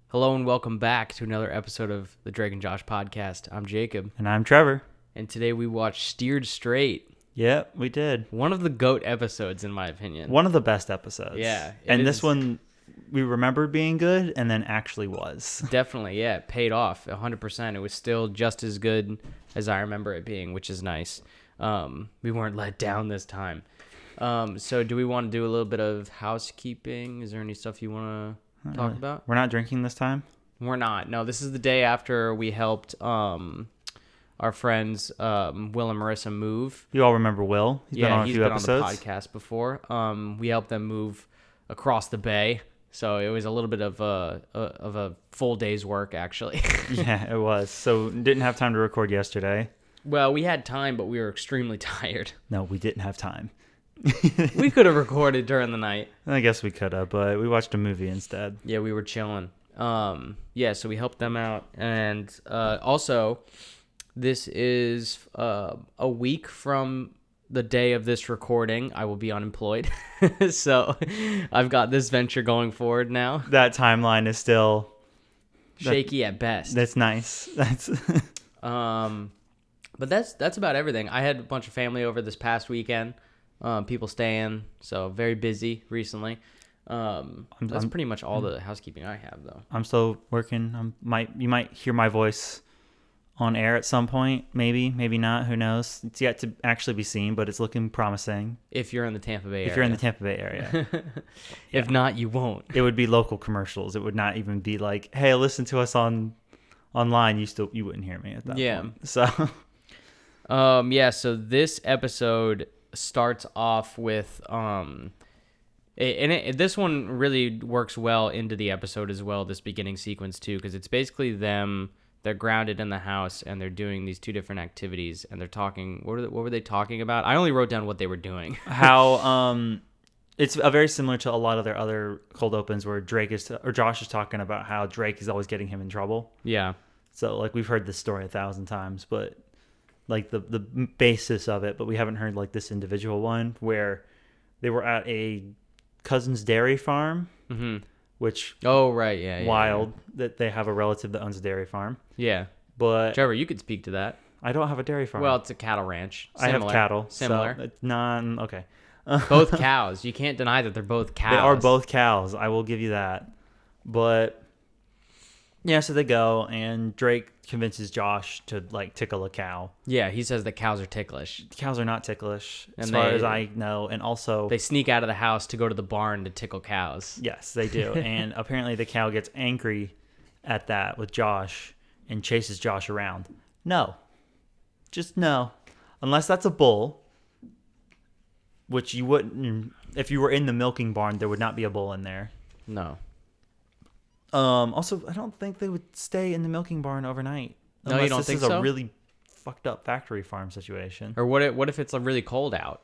Hello and welcome back to another episode of the Drake and Josh podcast. I'm Jacob, And I'm Trevor. and today we watched Steered Straight, Yep, we did. one of the GOAT episodes in my opinion. One of the best episodes. Yeah, it And is. this one, we remembered being good and then actually was. Definitely, yeah, it paid off 100%. It was still just as good as I remember it being, which is nice. We weren't let down this time. So do we want to do a little bit of housekeeping? Is there any stuff you want to talk about? We're not drinking this time? We're not. No, this is the day after we helped our friends Will and Marissa move. You all remember Will? He's been on a he's few been episodes. on the podcast before. We helped them move across the bay, so it was a little bit of a full day's work actually. Yeah, it was. So didn't have time to record yesterday. Well, we had time, but we were extremely tired. No, we didn't have time. We could have recorded during the night. I guess we could have, but we watched a movie instead. Yeah, we were chilling. So we helped them out, and also this is a week from the day of this recording. I will be unemployed, so I've got this venture going forward now. That timeline is still Shaky at best. That's nice. That's But that's about everything. I had a bunch of family over this past weekend. People staying, so very busy recently. That's pretty much all the housekeeping I have, though. I'm still working. You might hear my voice on air at some point. Maybe not. Who knows? It's yet to actually be seen, but it's looking promising. If you're in the Tampa Bay area. If you're in the Tampa Bay area. If not, you won't. It would be local commercials. It would not even be like, hey, listen to us online. You wouldn't hear me at that point. So So this episode starts off with this one really works well into the episode as well, this beginning sequence too, because it's basically they're grounded in the house and they're doing these two different activities and they're talking. What were they talking about? I only wrote down what they were doing. how it's very similar to a lot of their other cold opens where Josh is talking about how Drake is always getting him in trouble. Yeah. So like we've heard this story 1,000 times, but like the basis of it, but we haven't heard like this individual one where they were at a cousin's dairy farm, which Right, yeah, wild that they have a relative that owns a dairy farm. Yeah. But Trevor, you could speak to that. I don't have a dairy farm. Well, it's a cattle ranch. I have cattle. Similar. So it's okay. Both cows. You can't deny that they're both cows. They are both cows. I will give you that. But yeah, so they go and Drake convinces Josh to like tickle a cow. Yeah, he says that cows are ticklish. Cows are not ticklish as And far as I know. And also They sneak out of the house to go to the barn to tickle cows. yes, they do. And apparently the cow gets angry at that with Josh and chases Josh around. No. Just no. Unless that's a bull, which you wouldn't. If you were in the milking barn, there would not be a bull in there. No. Also, I don't think they would stay in the milking barn overnight. No, you don't think so? This is a really fucked up factory farm situation. Or what if it's really cold out?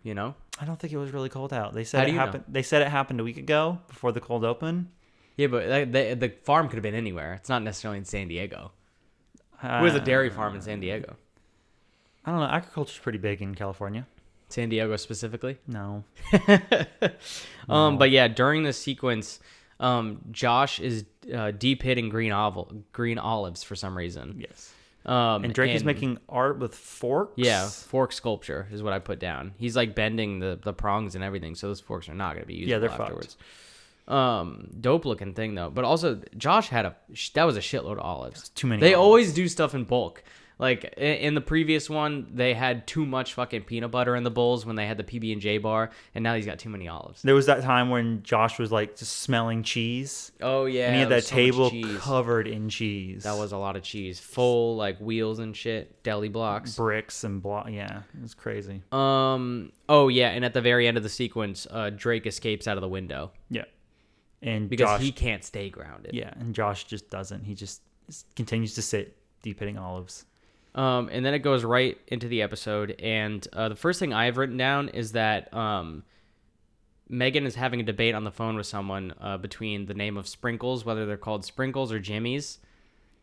You know? I don't think it was really cold out. They said How do it you happened. They said it happened a week ago before the cold open. Yeah, but the farm could have been anywhere. It's not necessarily in San Diego. It was a dairy farm in San Diego. I don't know. Agriculture's pretty big in California. San Diego specifically? No. But yeah, during this sequence, Josh is deep hitting green olives for some reason. Yes. And Drake is making art with forks? Yeah, fork sculpture is what I put down. He's like bending the prongs and everything, so those forks are not going to be useful they're afterwards. Dope looking thing though. But also Josh had that was a shitload of olives. Too many They olives. always do stuff in bulk. Like in the previous one, they had too much fucking peanut butter in the bowls when they had the PB&J bar, and now he's got too many olives. There was that time when Josh was like just smelling cheese. Oh yeah, And he had there that was so much table cheese. covered in cheese. That was a lot of cheese, full like wheels and shit, deli blocks. bricks and yeah, it was crazy. Oh yeah, and at the very end of the sequence, Drake escapes out of the window Yeah. And because Josh, he can't stay grounded. yeah, and Josh just doesn't. He just continues to sit deep hitting olives. And then it goes right into the episode, and the first thing I have written down is that Megan is having a debate on the phone with someone between the name of Sprinkles, whether they're called Sprinkles or Jimmy's.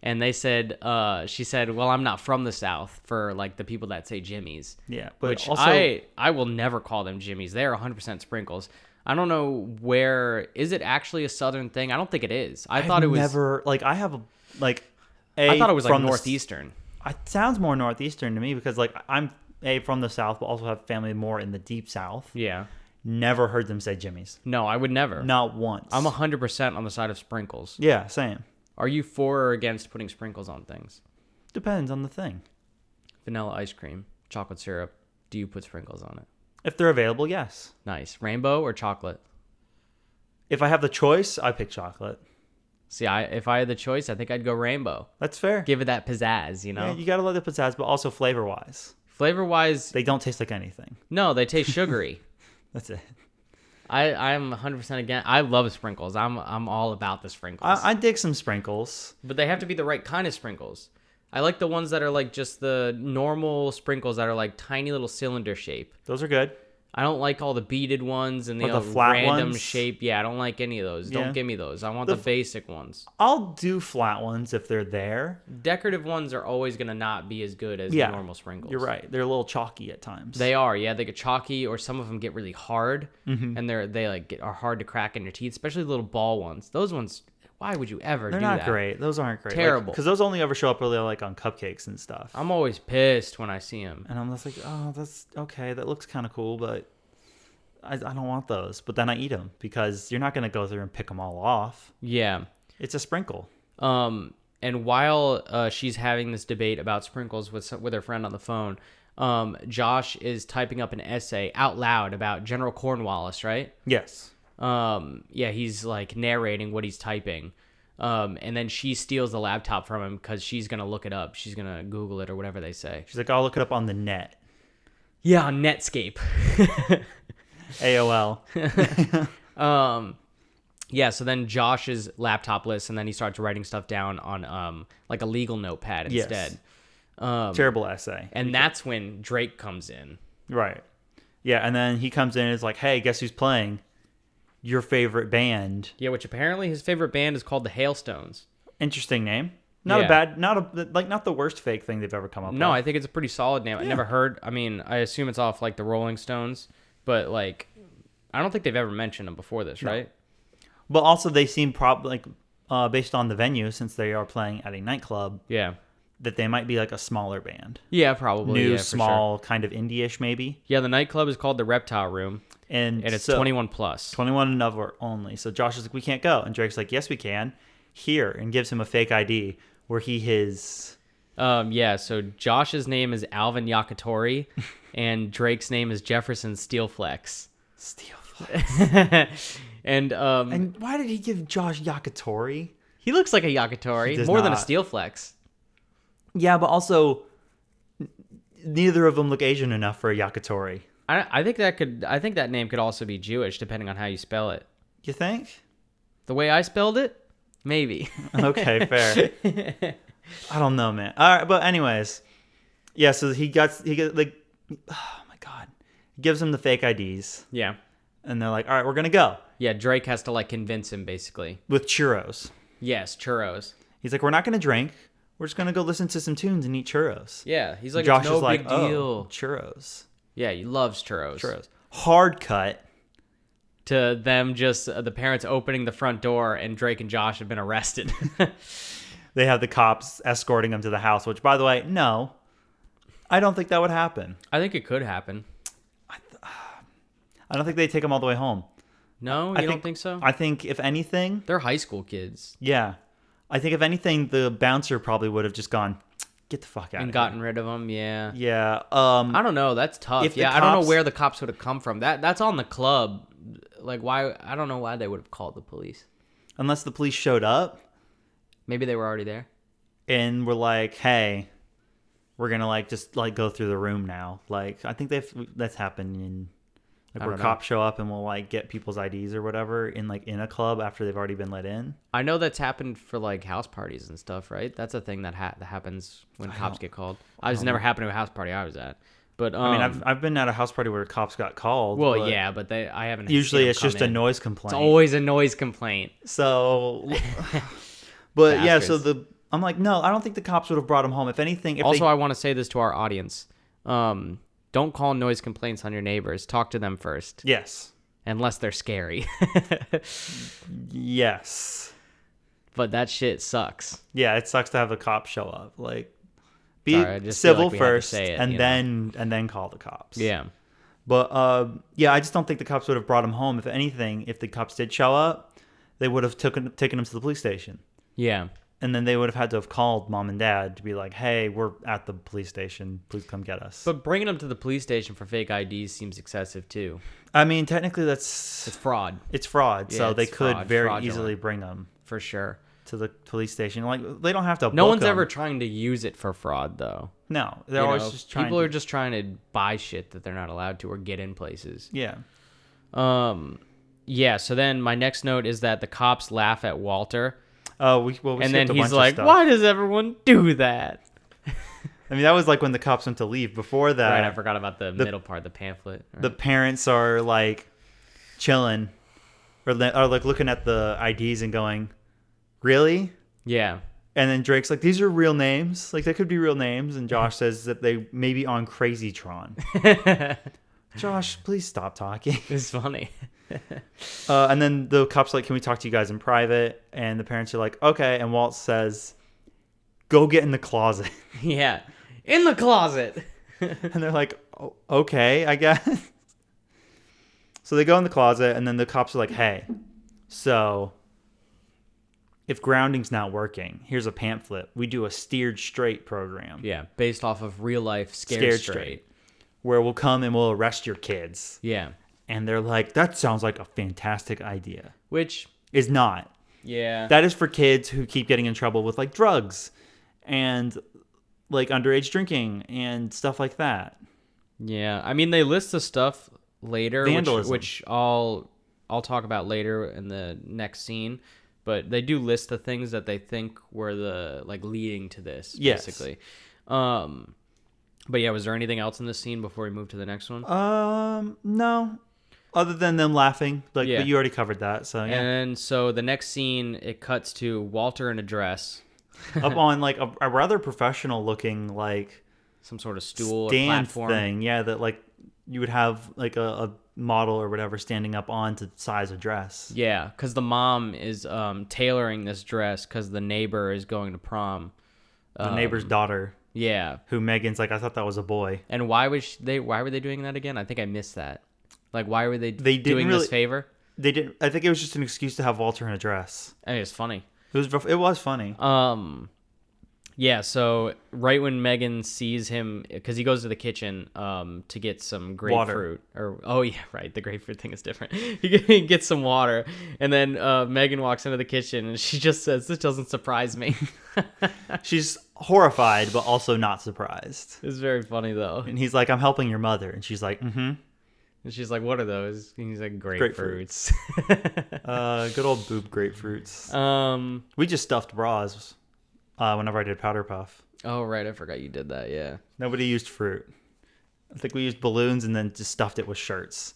And they said, she said, well, I'm not from the South for like the people that say Jimmy's. Yeah, but Which also I will never call them Jimmy's. They are 100% Sprinkles. I don't know where is it actually a southern thing? I don't think it is. I thought it was never like I have a like I thought it was like from the northeastern. It sounds more northeastern to me because like I'm from the south, but also have family more in the deep south. Yeah. Never heard them say Jimmy's. No, I would never. Not once. I'm 100% on the side of sprinkles. Yeah, same. Are you for or against putting sprinkles on things? Depends on the thing. Vanilla ice cream, chocolate syrup. Do you put sprinkles on it? If they're available, yes. Nice. Rainbow or chocolate? If I have the choice, I pick chocolate. See, if I had the choice, I think I'd go rainbow. That's fair. Give it that pizzazz, you know? Yeah, you gotta let the pizzazz, but also flavor-wise. Flavor-wise, They don't taste like anything. no, they taste sugary. That's it. I'm 100% again. I love sprinkles. I'm all about the sprinkles. I dig some sprinkles. But they have to be the right kind of sprinkles. I like the ones that are like just the normal sprinkles that are like tiny little cylinder shape. Those are good. I don't like all the beaded ones and Or the the flat random ones? shape. Yeah, I don't like any of those. Yeah. Don't give me those. I want The the basic ones. I'll do flat ones if they're there. Decorative ones are always going to not be as good as Yeah, the normal sprinkles. You're right. They're a little chalky at times. They are, yeah. They get chalky, or some of them get really hard, and are hard to crack in your teeth, especially the little ball ones. Those ones, why would you ever They're do not that? great. Those aren't great. Terrible. Because those only ever show up really like on cupcakes and stuff. I'm always pissed when I see them. And I'm just like, oh, that's okay. That looks kind of cool, but I don't want those. But then I eat them because you're not going to go through and pick them all off. Yeah. It's a sprinkle. And while she's having this debate about sprinkles with her friend on the phone, Josh is typing up an essay out loud about General Cornwallis, right? Yes. Yeah, he's like narrating what he's typing. And then she steals the laptop from him because she's going to look it up. She's going to Google it or whatever they say. She's like, I'll look it up on the net. Yeah, on Netscape. AOL. Yeah, so then Josh's laptop lists, and then he starts writing stuff down on like a legal notepad Yes. instead. Terrible essay. And that's when Drake comes in. Right. Yeah, and then he comes in and is like, hey, guess who's playing? Your favorite band. Yeah, which apparently his favorite band is called the Hailstones. Interesting name. Not Yeah. a bad, not the worst fake thing they've ever come up with. No, I think it's a pretty solid name. I never heard. I mean, I assume it's off like the Rolling Stones, but like, I don't think they've ever mentioned them before this, right? But also they seem probably like, based on the venue, since they are playing at a nightclub, Yeah. that they might be like a smaller band. Yeah, probably. New, yeah, for sure. small, kind of indie-ish maybe. Yeah, the nightclub is called the Reptile Room, And it's so, 21 plus. 21 and over only. So Josh is like, we can't go. And Drake's like, yes, we can. Here. And gives him a fake ID where he is... Yeah, so Josh's name is Alvin Yakitori, and Drake's name is Jefferson Steelflex. And And why did he give Josh Yakitori? he looks like a Yakitori does more than a not. Steelflex. Yeah, but also neither of them look Asian enough for a Yakitori. I think that name could also be Jewish, depending on how you spell it. You think? The way I spelled it, maybe. Okay, fair. I don't know, man. All right, but anyways, yeah. So he gets like, oh my god, he gives him the fake IDs, Yeah, and they're like, all right, we're gonna go yeah. Drake has to like convince him, basically. with churros. Yes, churros. He's like, we're not gonna drink. We're just gonna go listen to some tunes and eat churros. Yeah, he's like, Josh it's no is like, big deal. oh, churros. Yeah, he loves churros. Churros. Hard cut. To them, just the parents opening the front door, and Drake and Josh have been arrested. They have the cops escorting him to the house, which, by the way, no, I don't think that would happen. I think it could happen. I don't think they'd take him all the way home. No, you don't think so? I think if anything, They're high school kids yeah. I think if anything, the bouncer probably would have just gone, get the fuck out and of gotten rid of them. Yeah. here. Yeah. I don't know. That's tough. If the Yeah, I don't know cops- where the cops would have come from. That's on the club. Like, why? I don't know why they would have called the police. Unless the police showed up Maybe they were already there. and were like, hey, we're going to like just like go through the room now. Like, I think that's happened in like I where don't know. cops show up and will like get people's IDs or whatever in like in a club after they've already been let in. I know that's happened for like house parties and stuff, right? That's a thing that that happens when cops don't- get called. I was never happened to a house party I was at, but I mean, I've been at a house party where cops got called. well, but yeah, but I haven't. Usually seen it's them just come a in. noise It's complaint. always a noise complaint. So, but yeah, so Bastards. I'm like, no, I don't think the cops would have brought him home. If anything, if Also, they, I want to say this to our audience: don't call noise complaints on your neighbors. Talk to them first. yes, unless they're scary. Yes. But that shit sucks. Yeah, it sucks to have the cops show up. Like, be Sorry, I just feel civil like we had to first, say it, and you know? then call the cops. Yeah. But yeah, I just don't think the cops would have brought him home. If anything, if the cops did show up, they would have taken him to the police station, Yeah. and then they would have had to have called mom and dad to be like, "Hey, we're at the police station. Please come get us." But bringing them to the police station for fake IDs seems excessive too. I mean, technically, It's fraud, it's fraud. Yeah, So they it's could fraud, very fraudulent. easily bring them for sure. to the police station. Like, they don't have to. No book one's 'em. ever trying to use it for fraud, though. No, they're You always know, just trying. people are just trying to buy shit that they're not allowed to or get in places. Yeah. Yeah. So then my next note is that the cops laugh at Walter, We and skipped then a he's bunch of like, stuff. "Why does everyone do that?" I mean, that was like when the cops went to leave. Before that, Right. I forgot about the middle part, the pamphlet. Right? the parents are like chilling, or like looking at the IDs and going, "Really?" Yeah. And then Drake's like, "These are real names. Like, they could be real names." And Josh says that they may be on Crazytron. Josh, please stop talking. It's funny. And then the cops are like, "Can we talk to you guys in private?" And the parents are like, "Okay." And Walt says, "Go get in the closet." Yeah. In the closet. And they're like, "Oh, okay, I guess." So they go in the closet, and then the cops are like, "Hey, so if grounding's not working, here's a pamphlet. We do a steered straight program Yeah. Based off of real life Scared Straight. where we'll come and we'll arrest your kids." Yeah. And they're like, "That sounds like a fantastic idea." Which, Is not. yeah. That is for kids who keep getting in trouble with like drugs and like underage drinking and stuff like that. Yeah, I mean they list the stuff later, Vandalism. which I'll talk about later in the next scene. But they do list the things that they think were the like leading to this, Yes. basically. But yeah, was there anything else in this scene before we move to the next one? No. Other than them laughing, like, Yeah. but you already covered that. So yeah, And so the next scene, it cuts to Walter in a dress, up on like a rather professional looking like some sort of stool or stand platform. thing. Yeah, that like you would have like a model or whatever standing up on to size a dress. Yeah, because the mom is tailoring this dress because the neighbor is going to prom. The neighbor's daughter, Yeah, who Megan's like, "I thought that was a boy." and why were they doing that again? I think I missed that. Like, why were they They didn't doing really- this favor? They didn't. I think it was just an excuse to have Walter in a dress. I mean, it's funny. It was funny. Yeah, so right when Megan sees him, because he goes to the kitchen to get some grapefruit. Oh, yeah, right. The grapefruit thing is different. He gets some water, and then Megan walks into the kitchen, and she just says, "This doesn't surprise me." She's horrified, but also not surprised. It's very funny, though. And he's like, "I'm helping your mother," and she's like, "Mm-hmm." And she's like, "What are those?" And he's like, Grapefruits. "Grapefruits." Good old boob grapefruits. Um. We just stuffed bras whenever I did powder puff. Oh, right. I forgot you did that. Yeah. Nobody used fruit. I think we used balloons and then just stuffed it with shirts.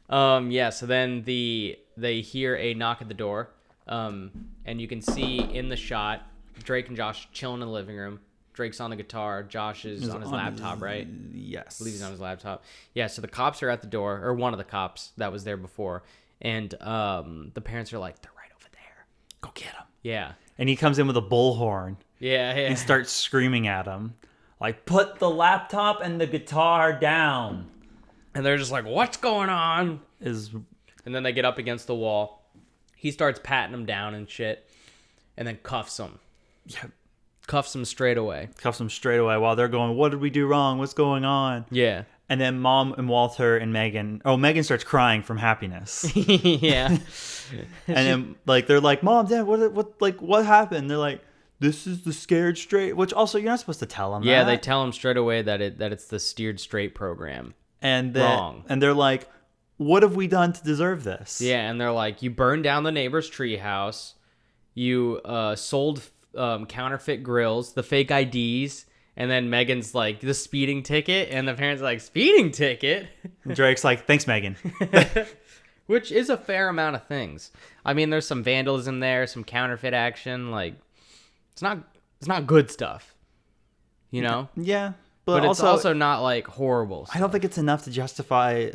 Yeah. So then they hear a knock at the door, and you can see in the shot Drake and Josh chilling in the living room. Drake's on the guitar. Josh is on his laptop, right? Yes. I believe he's on his laptop. Yeah. So the cops are at the door, or one of the cops that was there before, and the parents are like, "They're right over there. Go get him. Yeah. And he comes in with a bullhorn Yeah. Yeah. and starts screaming at him. Like, "Put the laptop and the guitar down." And they're just like, "What's going on?" And then they get up against the wall. He starts patting him down and shit, and then cuffs him. Yeah, Cuffs him straight away. cuffs him straight away while they're going, "What did we do wrong? What's going on?" Yeah. And then Mom and Walter and Megan. Oh, Megan starts crying from happiness. Yeah. And then like they're like, "Mom, Dad, what happened?" They're like, "This is the Scared Straight," which also you're not supposed to tell them. Yeah, that. they tell him straight away that it's the Steered Straight program. and wrong. And they're like, "What have we done to deserve this?" Yeah, and they're like, you burned down the neighbor's treehouse, you sold counterfeit grills, the fake IDs, and then Megan's like, the speeding ticket, and the parents are like, speeding ticket? And Drake's like, "Thanks, Megan." Which is a fair amount of things. I mean, there's some vandalism there, some counterfeit action, like, it's not good stuff, you know? Yeah, But but it's also not like horrible stuff. I don't think it's enough to justify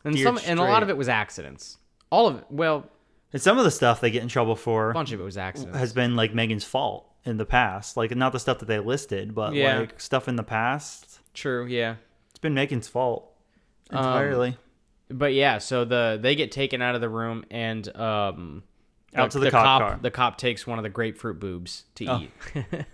And steered and a lot of straight. it was accidents. All of it, well, And some of the stuff they get in trouble for a bunch of it was accidents. has been like Megan's fault in the past. Like not the stuff that they listed, but Yeah. like stuff in the past. True, yeah. It's been Megan's fault entirely. But yeah, so they get taken out of the room and Out to the cop car. The cop takes one of the grapefruit boobs to eat.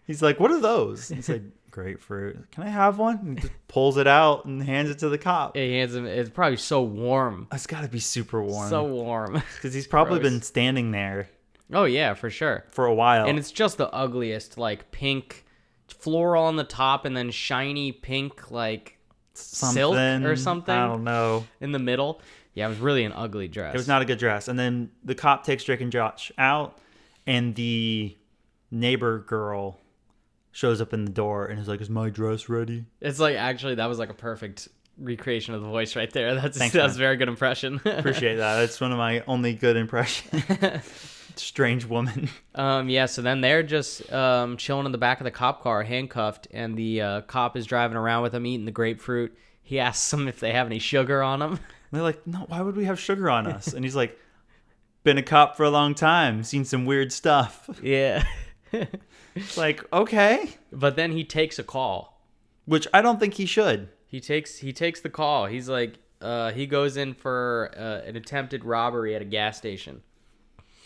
He's like, "What are those?" He's like, "Grapefruit. Can I have one?" And he just pulls it out and hands it to the cop. He hands him. It's probably so warm, It's got to be super warm. so warm. Because he's probably Gross. been standing there Oh yeah, for sure. for a while. And it's just the ugliest, like pink floral on the top, and then shiny pink like silk or something I don't know. in the middle. Yeah, it was really an ugly dress. It was not a good dress. And then the cop takes Drake and Josh out, and the neighbor girl shows up in the door and is like, "Is my dress ready?" It's like actually that was like a perfect recreation of the voice right there. That's Thanks, that was a man. very good impression. Appreciate that. That's one of my only good impressions. Strange woman. Yeah, so then they're just chilling in the back of the cop car, handcuffed, and the cop is driving around with them, eating the grapefruit. He asks them if they have any sugar on them. And they're like, "No, why would we have sugar on us?" And he's like, "Been a cop for a long time, seen some weird stuff." Yeah. It's like, okay. But then he takes a call. Which I don't think he should. He takes the call. He's like, he goes in for an attempted robbery at a gas station.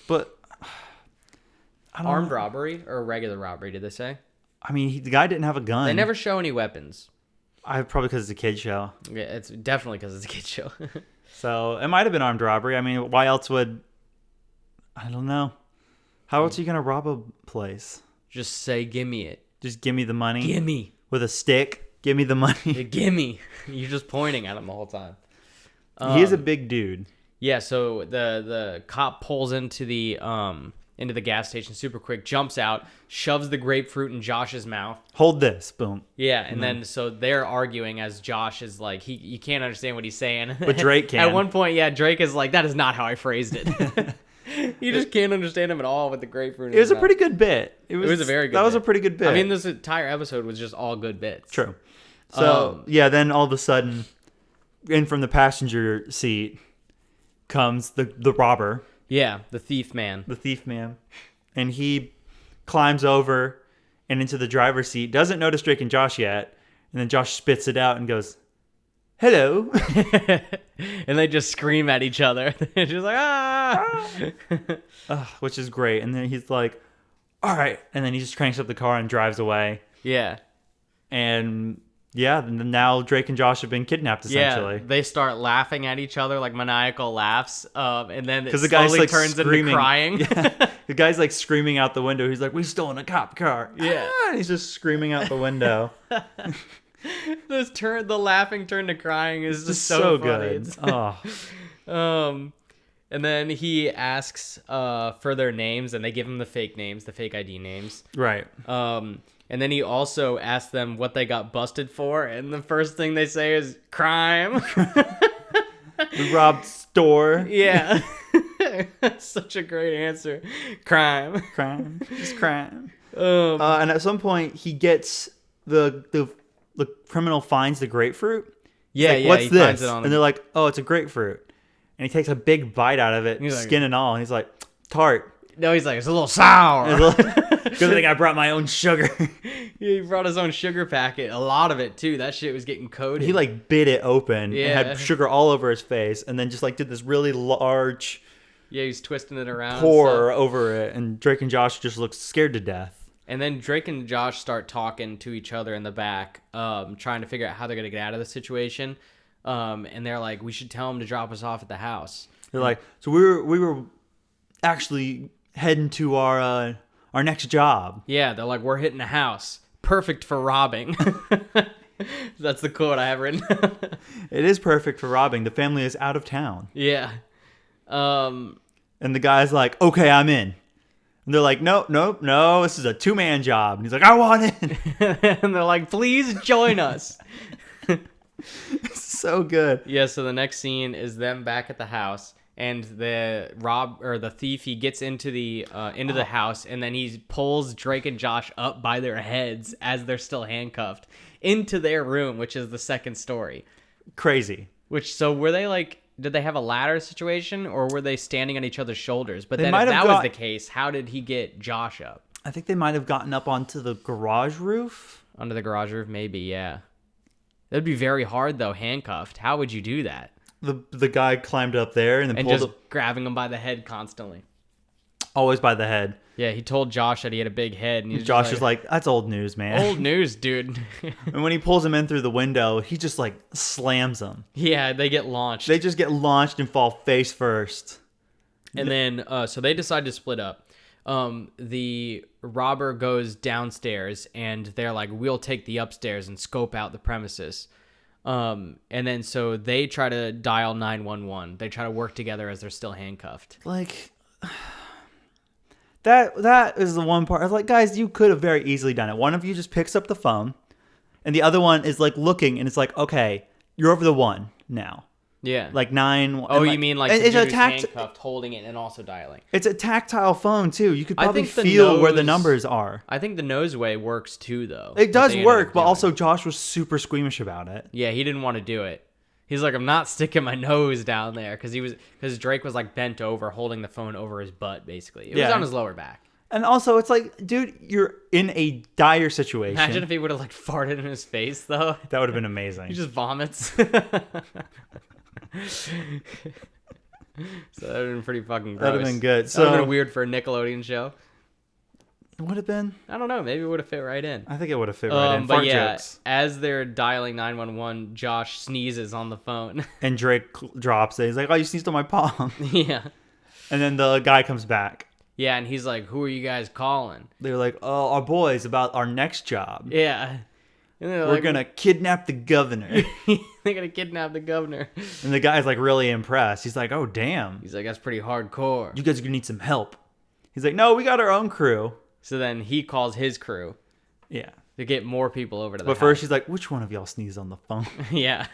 But I don't Armed know. robbery or a regular robbery? Did they say? I mean, the guy didn't have a gun. They never show any weapons. Probably because it's a kid show. Yeah, it's definitely because it's a kid show. So it might have been armed robbery. I mean, why else would? I don't know. How else are you gonna rob a place? Just say, "Give me it. Just give me the money Gimme. with a stick. Give me the money. Gimme." You're just pointing at him the whole time. He is a big dude. Yeah, so the cop pulls into the gas station super quick, jumps out, shoves the grapefruit in Josh's mouth. Hold this. Boom. Yeah, and then so they're arguing as Josh is like, you can't understand what he's saying. But Drake can. At one point, yeah, Drake is like, that is not how I phrased it. You just can't understand him at all with the grapefruit. in It was his a mouth. pretty good bit. It was a very good That was bit. a pretty good bit. I mean, this entire episode was just all good bits. True. So yeah, then all of a sudden, in from the passenger seat comes the robber, Yeah, the thief man. the thief man, and he climbs over and into the driver's seat. Doesn't notice Drake and Josh yet, and then Josh spits it out and goes, "Hello." And they just scream at each other. They're just like, ah! Which is great. And then he's like, "All right," and then he just cranks up the car and drives away. Yeah. And yeah, now Drake and Josh have been kidnapped essentially. Yeah, they start laughing at each other like maniacal laughs, and then it Because the slowly guy's like turns screaming. into crying. Yeah. The guy's like screaming out the window. He's like, "We've stolen a cop car." Yeah. Ah, and he's just screaming out the window. The laughing turn to crying is just Just so funny. good. It's- Oh, and then he asks for their names, and they give him the fake names, the fake ID names. right. And then he also asks them what they got busted for, and the first thing they say is crime. We robbed store. Yeah. Such a great answer. Crime. Crime. Just crime. Um, And at some point, he gets the criminal finds the grapefruit. He's yeah, like, yeah. "What's he this?" finds it on And him. they're like, "Oh, it's a grapefruit." And he takes a big bite out of it, He's like- skin and all. And he's like, "Tart." No, he's like, it's a little sour. Good thing I brought my own sugar. He brought his own sugar packet, a lot of it too. That shit was getting coated. He like bit it open Yeah. and had sugar all over his face, and then just like did this really large yeah, he's twisting it around. and pour stuff. over it, and Drake and Josh just looked scared to death. And then Drake and Josh start talking to each other in the back, trying to figure out how they're gonna get out of the situation. And they're like, we should tell him to drop us off at the house. They're like, "So we were actually heading to our next job." Yeah, they're like, we're hitting a house, perfect for robbing. That's the quote I have written. It is perfect for robbing. The family is out of town, Yeah. and the guy's like, "Okay, I'm in." And they're like, "No, this is a 2-man job." And he's like, "I want in." And they're like, please join us. So good. Yeah, so the next scene is them back at the house, and the thief, he gets into the house, and then he pulls Drake and Josh up by their heads as they're still handcuffed into their room, which is the second story. Crazy. So were they like, did they have a ladder situation, or were they standing on each other's shoulders? But They then might if have that was got- the case, how did he get Josh up? I think they might have gotten up onto the garage roof. Under the garage roof? Maybe, yeah. That'd be very hard, though, handcuffed. How would you do that? The guy climbed up there and then And pulled just up, grabbing him by the head constantly. always by the head. Yeah, he told Josh that he had a big head. And Josh is like, that's old news, man. old news, dude. And when he pulls him in through the window, he just like slams him. Yeah, they get launched. They just get launched and fall face first. And then, so they decide to split up. The robber goes downstairs, and they're like, we'll take the upstairs and scope out the premises. And then so they try to dial 911. They try to work together as they're still handcuffed. Like that is the one part. I was like, guys, you could have very easily done it. One of you just picks up the phone, and the other one is like looking, and it's like, okay, you're over the one now. Yeah. Like 9. Oh, and you mean like and the it's dude a who's tact- handcuffed, holding it, and also dialing. It's a tactile phone too. You could I probably think the feel where the nose- numbers are. I think the nose way works too, though. It what does they ended work, up but doing. also Josh was super squeamish about it. Yeah, he didn't want to do it. He's like, I'm not sticking my nose down there, because Drake was like bent over, holding the phone over his butt, basically. It was Yeah. on his lower back. And also, it's like, dude, you're in a dire situation. Imagine if he would have like farted in his face, though. That would have been amazing. He just vomits. So that would have been pretty fucking gross. That'd have been good. That would have So- been weird for a Nickelodeon show. It would have been. I don't know. Maybe it would have fit right in. I think it would have fit right in. But Fart yeah, jokes. as they're dialing 911, Josh sneezes on the phone. And Drake drops it. He's like, "Oh, you sneezed on my palm." Yeah. And then the guy comes back. Yeah, and he's like, who are you guys calling? They're like, "Oh, our boys about our next job. Yeah. And they're We're like, gonna kidnap the governor." they're going to kidnap the governor. And the guy's like really impressed. He's like, "Oh, damn. He's like, that's pretty hardcore. You guys are gonna need some help." He's like, "No, we got our own crew." So then he calls his crew Yeah. to get more people over to the But first, house. she's like, "Which one of y'all sneezed on the phone?" Yeah.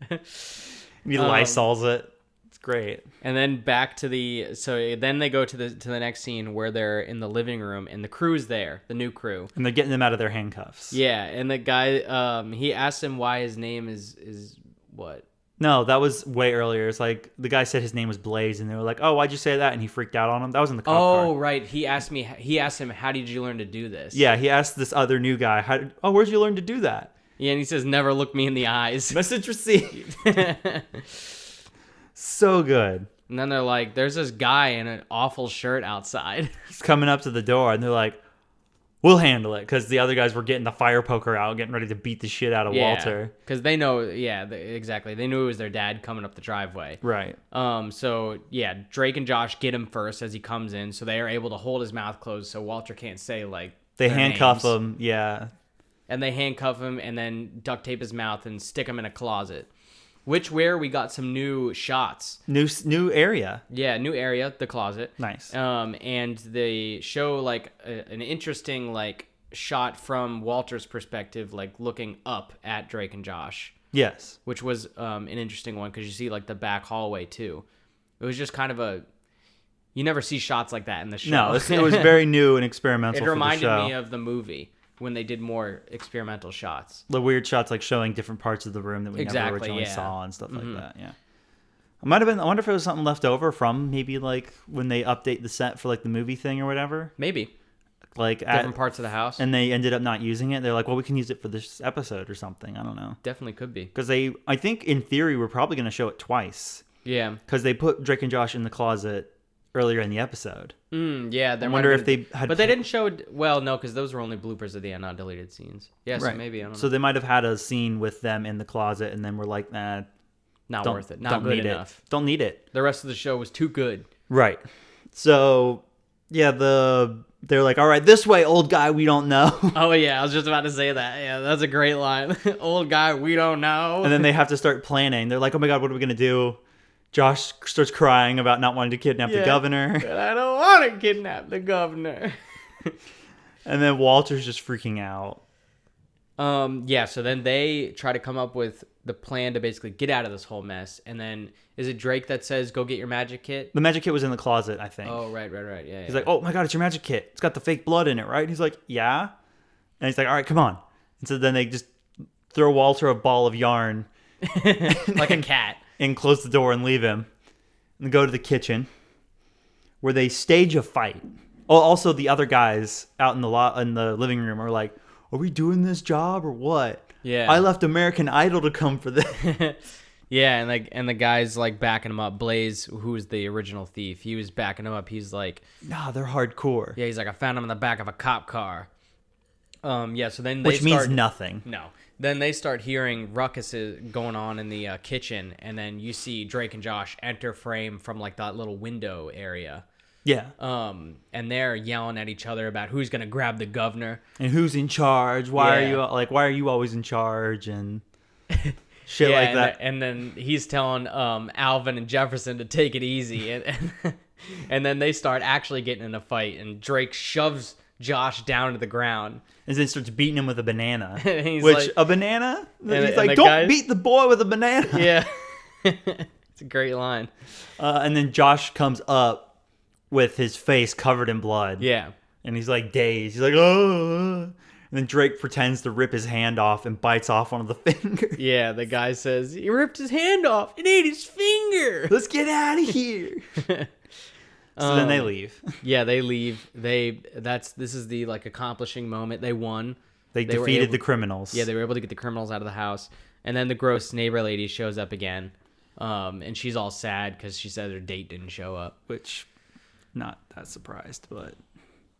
He Lysols it. It's great. And then back to then they go to the next scene where they're in the living room and the crew's there, the new crew. And they're getting them out of their handcuffs. Yeah, and the guy he asks him why his name is what? No, that was way earlier. It's like the guy said his name was Blaze, and they were like, "Oh, why'd you say that?" And he freaked out on him. That was in the cop Oh, car. right. He asked him, how did you learn to do this? Yeah, he asked this other new guy, where'd you learn to do that? Yeah, and he says, never look me in the eyes. Message received. And So good. then they're like, there's this guy in an awful shirt outside. He's coming up to the door, and they're like, "We'll handle it," because the other guys were getting the fire poker out, getting ready to beat the shit out of Walter. Because they know, exactly. They knew it was their dad coming up the driveway. Right. So yeah, Drake and Josh get him first as he comes in, so they are able to hold his mouth closed so Walter can't say like They their handcuff names. him. Yeah. And they handcuff him and then duct tape his mouth and stick him in a closet. Where we got some new shots. New area. Yeah, new area, the closet. Nice. And they show like an interesting like shot from Walter's perspective, like looking up at Drake and Josh, Yes. which was an interesting one because you see like the back hallway too. It was just kind of you never see shots like that in the show. No, it was very new and experimental. It for reminded the show. me of the movie when they did more experimental shots. The weird shots, like showing different parts of the room that we never Exactly, originally yeah. saw and stuff like that. Yeah. I might have been. I wonder if it was something left over from maybe like when they update the set for like the movie thing or whatever. Maybe Like different parts of the house. and they ended up not using it. They're like, well, we can use it for this episode or something. I don't know. Definitely could be. Because I think in theory, we're probably going to show it twice. Yeah. Because they put Drake and Josh in the closet earlier in the episode. Yeah. I wonder if they had. But they didn't show it. Well, no, because those were only bloopers at the end, not deleted scenes. Yeah, so Right. maybe I don't know. So they might have had a scene with them in the closet, and then we're like, nah, Not don't, worth it. Not don't good need enough. it. Don't need it. The rest of the show was too good. Right. So, yeah, they're like, all right, this way, old guy, we don't know. Oh yeah, I was just about to say that. Yeah, that's a great line. Old guy, we don't know. And then they have to start planning. They're like, oh my God, what are we going to do? Josh starts crying about not wanting to kidnap the governor. But I don't want to kidnap the governor. And then Walter's just freaking out. Yeah, so then they try to come up with the plan to basically get out of this whole mess. And then is it Drake that says, go get your magic kit? The magic kit was in the closet, I think. Oh, right. Yeah. He's like, oh my God, it's your magic kit. It's got the fake blood in it, right? And he's like, yeah. And he's like, all right, come on. And so then they just throw Walter a ball of yarn. like a cat. and close the door and leave him, and go to the kitchen where they stage a fight. Oh, also the other guys out in the living room are like, "Are we doing this job or what?" Yeah. I left American Idol to come for this. Yeah, and the guy's like backing him up. Blaze, who was the original thief, he was backing him up. He's like, Nah, they're hardcore. yeah, he's like, I found him in the back of a cop car. Yeah. So then Which means nothing. No. Then they start hearing ruckuses going on in the kitchen, and then you see Drake and Josh enter frame from like that little window area. Yeah. And they're yelling at each other about who's gonna grab the governor. And who's in charge? Why Yeah. are you always in charge and shit like that? And then he's telling Alvin and Jefferson to take it easy, and then they start actually getting in a fight, and Drake shoves Josh down to the ground. And then starts beating him with a banana. He's Which, like- a banana? And He's the like, don't guy- beat the boy with a banana. Yeah. It's a great line. And then Josh comes up with his face covered in blood. Yeah. And he's like dazed. He's like, oh. And then Drake pretends to rip his hand off and bites off one of the fingers. Yeah, the guy says, he ripped his hand off and ate his finger. Let's get out of here. So then they leave. Yeah, they leave. This is the like accomplishing moment. They won. They were defeated able- the criminals. Yeah, they were able to get the criminals out of the house. And then the gross neighbor lady shows up again. And she's all sad because she said her date didn't show up. Which, not that surprised, but...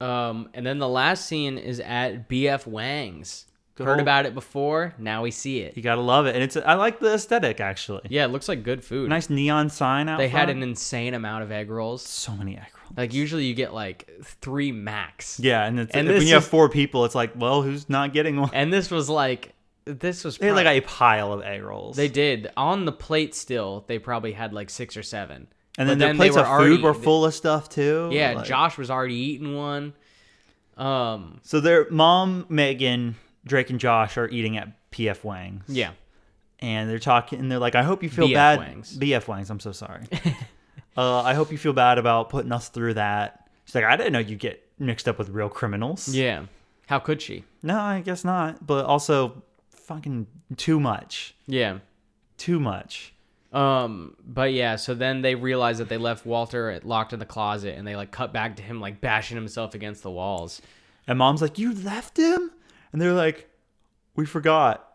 And then the last scene is at BF Wang's. Good Heard old- about it before. Now we see it. You gotta love it. And I like the aesthetic, actually. Yeah, it looks like good food. Nice neon sign out They had front. an insane amount of egg rolls. So many egg rolls. Like usually you get like 3 max. Yeah, and And when this you have is- 4 people, it's like, well, who's not getting one? And this was They had like a pile of egg rolls. They did. On the plate still, they probably had like 6 or 7. And But then their plates they of food already- were full of stuff too. Yeah, Like- Josh was already eating one. So their mom, Megan, Drake, and Josh are eating at PF Wang's. Yeah. And they're talking, and they're like, I hope you feel BF bad. Wang's. BF Wang's, I'm so sorry. I hope you feel bad about putting us through that. She's like, I didn't know you'd get mixed up with real criminals. Yeah. How could she? No, I guess not. But also, fucking too much. Yeah. Too much. But yeah, so then they realize that they left Walter locked in the closet, and they like cut back to him like bashing himself against the walls. And mom's like, you left him? And they're like, we forgot.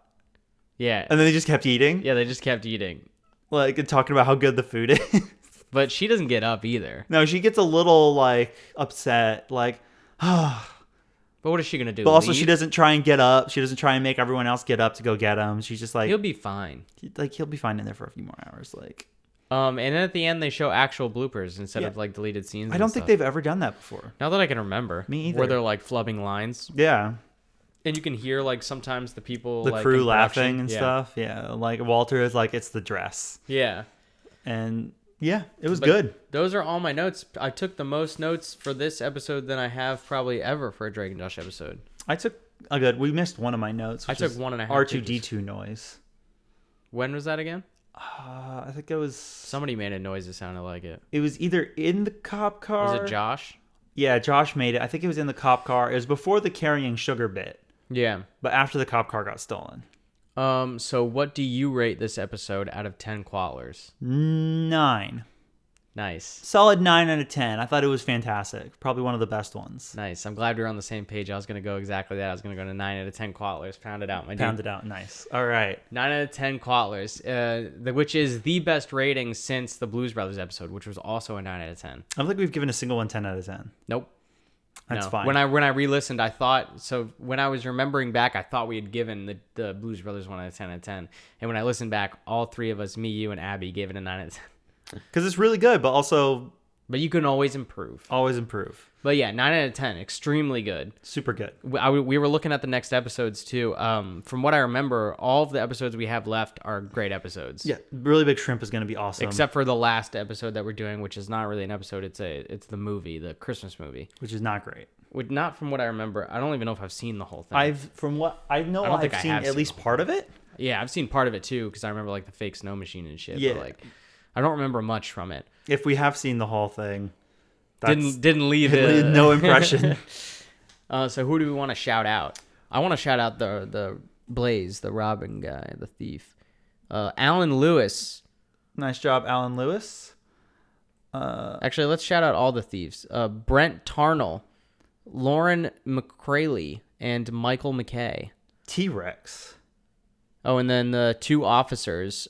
Yeah. And then they just kept eating. Yeah, they just kept eating. Like, and talking about how good the food is. But she doesn't get up either. No, she gets a little, like, upset. Like, But what is she gonna do? but also leave? she doesn't try and get up. She doesn't try and make everyone else get up to go get him. She's just like, He'll be fine. he'll be fine in there for a few more hours. Like, And then at the end they show actual bloopers instead Yeah. of like deleted scenes. I and don't think stuff. they've ever done that before. Now that I can remember. Me either. Where they're like flubbing lines, Yeah, and you can hear like sometimes the people, the like, crew in laughing production. and Yeah. stuff. Yeah, like Walter is like, it's the dress, Yeah. and yeah, it was But good. Those are all my notes. I took the most notes for this episode than I have probably ever for a Drake and Josh episode. I took a good. We missed one of my notes. I Which took is 1.5 R2D2 noise. When was that again? I think it was. Somebody made a noise that sounded like it. It was either in the cop car. Was it Josh? Yeah, Josh made it. I think it was in the cop car. It was before the carrying sugar bit, Yeah. but after the cop car got stolen. So what do you rate this episode out of 10 quallers? 9. Nice. Solid 9 out of 10. I thought it was fantastic. Probably one of the best ones. Nice. I'm glad we're on the same page. I was going to go exactly that. I was going to go to 9 out of 10 quallers. Pound it out, my dude. Pound it out. Nice. All right. 9 out of 10 quallers, which is the best rating since the Blues Brothers episode, which was also a 9 out of 10. I don't think we've given a single one 10 out of 10. Nope. That's No. fine. When I re-listened, I thought, so when I was remembering back, I thought we had given the Blues Brothers 1 out of 10 out of 10. And when I listened back, all 3 of us, me, you, and Abby, gave it a 9 out of 10. Because it's really good, but also But you can always improve. always improve. But yeah, 9 out of 10, extremely good. Super good. We were looking at the next episodes too. From what I remember, all of the episodes we have left are great episodes. Yeah, Really Big Shrimp is going to be awesome. Except for the last episode that we're doing, which is not really an episode. It's the movie, the Christmas movie. which is not great. Not from what I remember. I don't even know if I've seen the whole thing. I've don't think I seen have at seen least the part of it. Yeah, I've seen part of it too because I remember like the fake snow machine and shit. Yeah. But like, I don't remember much from it. If we have seen the whole thing, that's Didn't leave it. no impression. So who do we want to shout out? I want to shout out the Blaze, the Robin guy, the thief. Alan Lewis Nice job, Alan Lewis. Actually, let's shout out all the thieves. Brent Tarnell, Lauren McCraley, and Michael McKay. T-Rex. Oh, and then the 2 officers,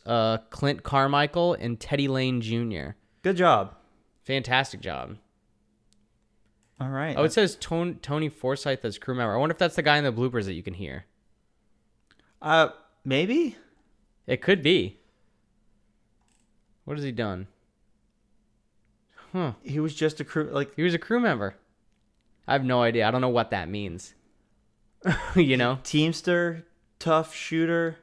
Clint Carmichael and Teddy Lane Jr. Good job. Fantastic job. All right. Oh, it says Tony Forsyth as crew member. I wonder if that's the guy in the bloopers that you can hear. Maybe? It could be. What has he done? Huh. He was just a crew, like... He was a crew member. I have no idea. I don't know what that means. You know? Teamster, tough shooter.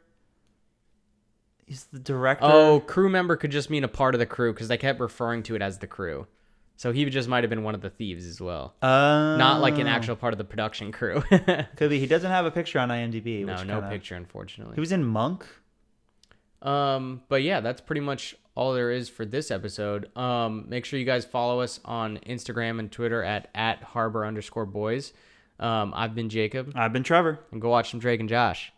He's the director. Oh, crew member could just mean a part of the crew because they kept referring to it as the crew. So he just might have been one of the thieves as well. Not like an actual part of the production crew. Could be. He doesn't have a picture on IMDb. No, no picture, unfortunately. He was in Monk. But yeah, that's pretty much all there is for this episode. Make sure you guys follow us on Instagram and Twitter at @harbor_boys. I've been Jacob. I've been Trevor. And go watch some Drake and Josh.